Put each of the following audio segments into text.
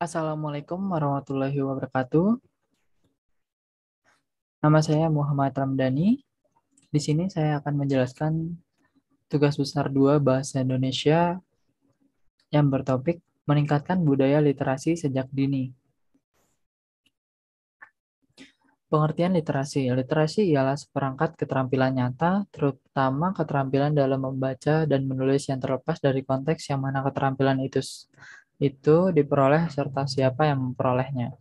Assalamualaikum warahmatullahi wabarakatuh. Nama saya Muhammad Ramdhani. Di sini saya akan menjelaskan tugas besar 2 Bahasa Indonesia yang bertopik meningkatkan budaya literasi sejak dini. Pengertian literasi. Literasi ialah seperangkat keterampilan nyata, terutama keterampilan dalam membaca dan menulis yang terlepas dari konteks yang mana keterampilan itu diperoleh serta siapa yang memperolehnya.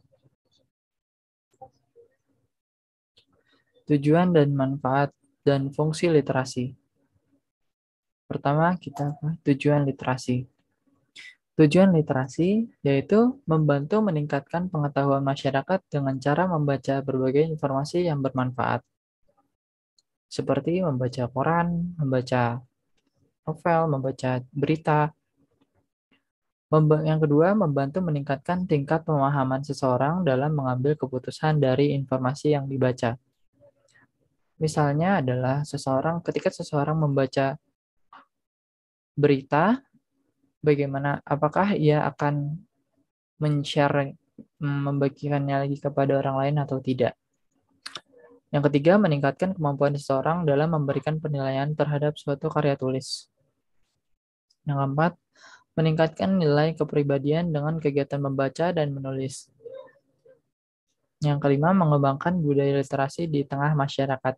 Tujuan dan manfaat dan fungsi literasi. Pertama, tujuan literasi. Tujuan literasi yaitu membantu meningkatkan pengetahuan masyarakat dengan cara membaca berbagai informasi yang bermanfaat, seperti membaca koran, membaca novel, membaca berita. Yang kedua, membantu meningkatkan tingkat pemahaman seseorang dalam mengambil keputusan dari informasi yang dibaca. Misalnya adalah ketika seseorang membaca berita, bagaimana apakah ia akan men-share membagikannya lagi kepada orang lain atau tidak. Yang ketiga, meningkatkan kemampuan seseorang dalam memberikan penilaian terhadap suatu karya tulis. Yang keempat, meningkatkan nilai kepribadian dengan kegiatan membaca dan menulis. Yang kelima, mengembangkan budaya literasi di tengah masyarakat.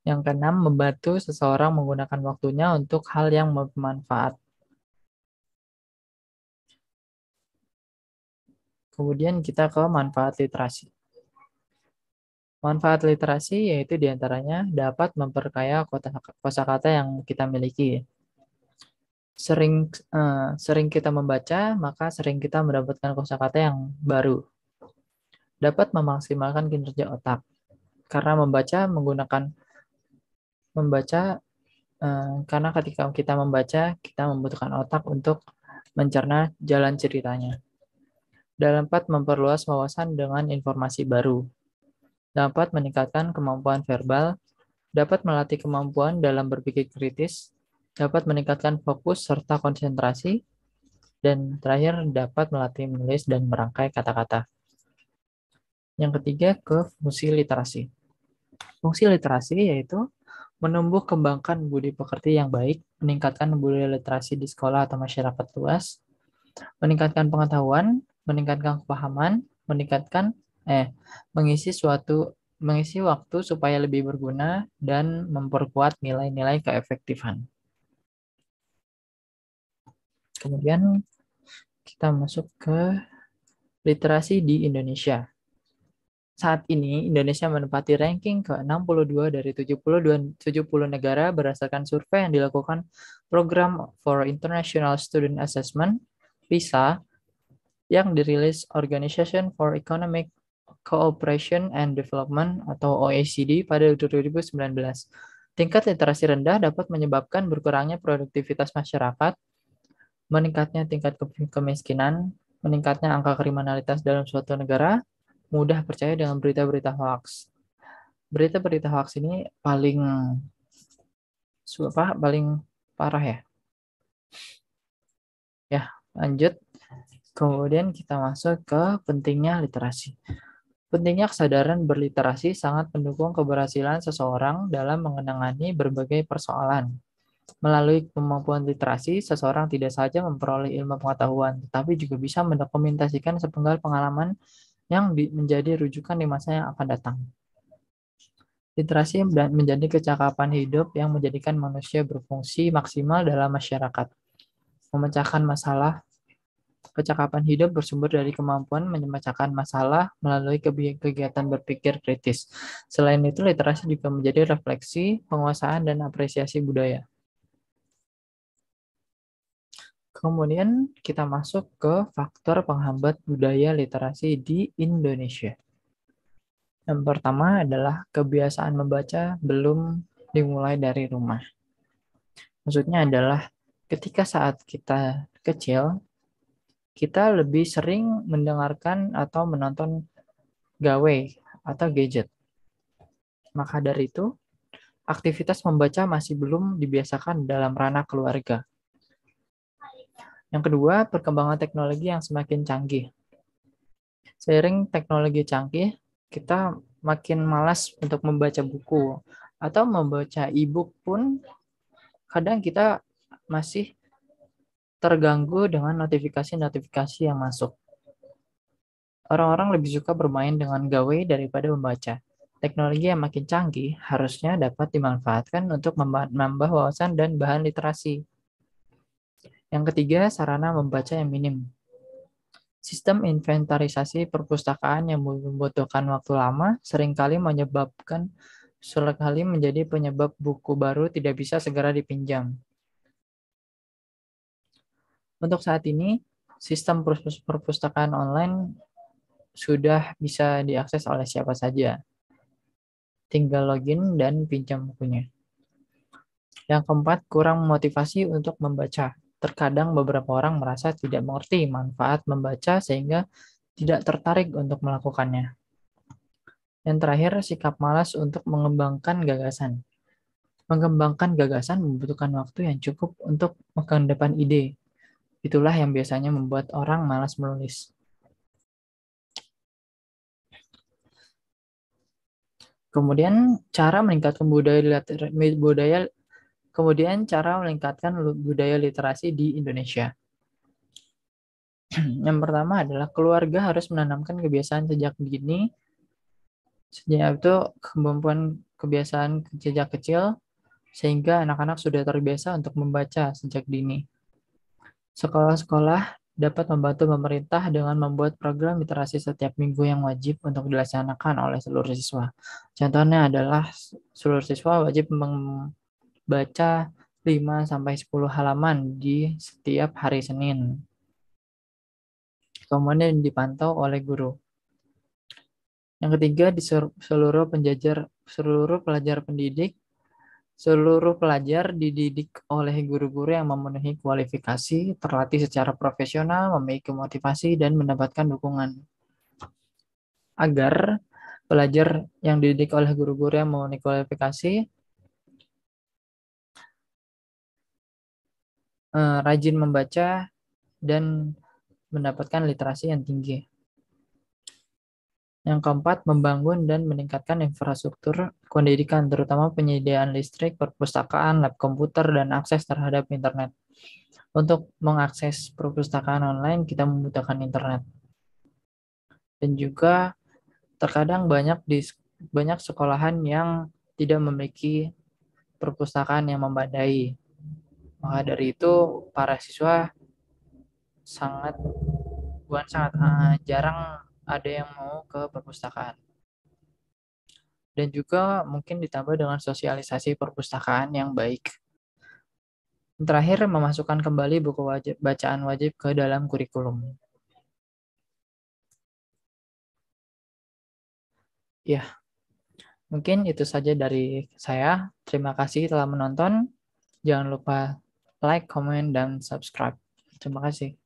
Yang keenam, membantu seseorang menggunakan waktunya untuk hal yang bermanfaat. Kemudian kita ke manfaat literasi. Manfaat literasi yaitu diantaranya dapat memperkaya kosakata yang kita miliki. Sering kita membaca, maka sering kita mendapatkan kosakata yang baru. Dapat memaksimalkan kinerja otak. Karena karena ketika kita membaca, kita membutuhkan otak untuk mencerna jalan ceritanya. Dapat memperluas wawasan dengan informasi baru. Dapat meningkatkan kemampuan verbal, dapat melatih kemampuan dalam berpikir kritis, dapat meningkatkan fokus serta konsentrasi, dan terakhir dapat melatih menulis dan merangkai kata-kata. Yang ketiga ke fungsi literasi. Fungsi literasi yaitu menumbuh kembangkan budi pekerti yang baik, meningkatkan budaya literasi di sekolah atau masyarakat luas, meningkatkan pengetahuan, meningkatkan kepahaman, mengisi waktu supaya lebih berguna dan memperkuat nilai-nilai keefektifan. Kemudian kita masuk ke literasi di Indonesia. Saat ini, Indonesia menempati ranking ke-62 dari 70 negara berdasarkan survei yang dilakukan Program for International Student Assessment, PISA, yang dirilis Organization for Economic Cooperation and Development atau OECD pada 2019. Tingkat literasi rendah dapat menyebabkan berkurangnya produktivitas masyarakat, meningkatnya tingkat kemiskinan, meningkatnya angka kriminalitas dalam suatu negara, mudah percaya dengan berita-berita hoax. Berita-berita hoax ini paling parah ya. Ya, lanjut. Kemudian kita masuk ke pentingnya literasi. Pentingnya kesadaran berliterasi sangat mendukung keberhasilan seseorang dalam mengenangani berbagai persoalan. Melalui kemampuan literasi, seseorang tidak saja memperoleh ilmu pengetahuan, tetapi juga bisa mendokumentasikan sepenggal pengalaman yang menjadi rujukan di masa yang akan datang. Literasi menjadi kecakapan hidup yang menjadikan manusia berfungsi maksimal dalam masyarakat. Memecahkan masalah. Kecakapan hidup bersumber dari kemampuan memecahkan masalah melalui kegiatan berpikir kritis. Selain itu, literasi juga menjadi refleksi, penguasaan, dan apresiasi budaya. Kemudian kita masuk ke faktor penghambat budaya literasi di Indonesia. Yang pertama adalah kebiasaan membaca belum dimulai dari rumah. Maksudnya adalah ketika saat kita kecil, kita lebih sering mendengarkan atau menonton gawe atau gadget. Maka dari itu, aktivitas membaca masih belum dibiasakan dalam ranah keluarga. Yang kedua, perkembangan teknologi yang semakin canggih. Seiring teknologi canggih, kita makin malas untuk membaca buku atau membaca e-book pun kadang kita masih terganggu dengan notifikasi-notifikasi yang masuk. Orang-orang lebih suka bermain dengan gawai daripada membaca. Teknologi yang makin canggih harusnya dapat dimanfaatkan untuk menambah wawasan dan bahan literasi. Yang ketiga, sarana membaca yang minim. Sistem inventarisasi perpustakaan yang membutuhkan waktu lama seringkali menjadi penyebab buku baru tidak bisa segera dipinjam. Untuk saat ini, sistem perpustakaan online sudah bisa diakses oleh siapa saja. Tinggal login dan pinjam bukunya. Yang keempat, kurang motivasi untuk membaca. Terkadang beberapa orang merasa tidak mengerti manfaat membaca sehingga tidak tertarik untuk melakukannya. Yang terakhir, sikap malas untuk mengembangkan gagasan. Mengembangkan gagasan membutuhkan waktu yang cukup untuk mengedepan ide. Itulah yang biasanya membuat orang malas menulis. Kemudian cara meningkatkan budaya literasi di Indonesia. Yang pertama adalah keluarga harus menanamkan kebiasaan sejak dini. Sejak itu kemampuan kebiasaan sejak kecil sehingga anak-anak sudah terbiasa untuk membaca sejak dini. Sekolah-sekolah dapat membantu pemerintah dengan membuat program literasi setiap minggu yang wajib untuk dilaksanakan oleh seluruh siswa. Contohnya adalah seluruh siswa wajib membaca 5-10 halaman di setiap hari Senin. Kemudian dipantau oleh guru. Yang ketiga, di seluruh pelajar dididik oleh guru-guru yang memenuhi kualifikasi, terlatih secara profesional, memiliki motivasi, dan mendapatkan dukungan. Agar pelajar yang dididik oleh guru-guru yang memenuhi kualifikasi rajin membaca dan mendapatkan literasi yang tinggi. Yang keempat, membangun dan meningkatkan infrastruktur pendidikan, terutama penyediaan listrik, perpustakaan, lab komputer, dan akses terhadap internet. Untuk mengakses perpustakaan online, kita membutuhkan internet. Dan juga terkadang banyak sekolahan yang tidak memiliki perpustakaan yang memadai. Maka dari itu, para siswa jarang ada yang mau ke perpustakaan. Dan juga mungkin ditambah dengan sosialisasi perpustakaan yang baik. Terakhir, memasukkan kembali buku bacaan wajib ke dalam kurikulum. Ya, mungkin itu saja dari saya. Terima kasih telah menonton. Jangan lupa like, comment, dan subscribe. Terima kasih.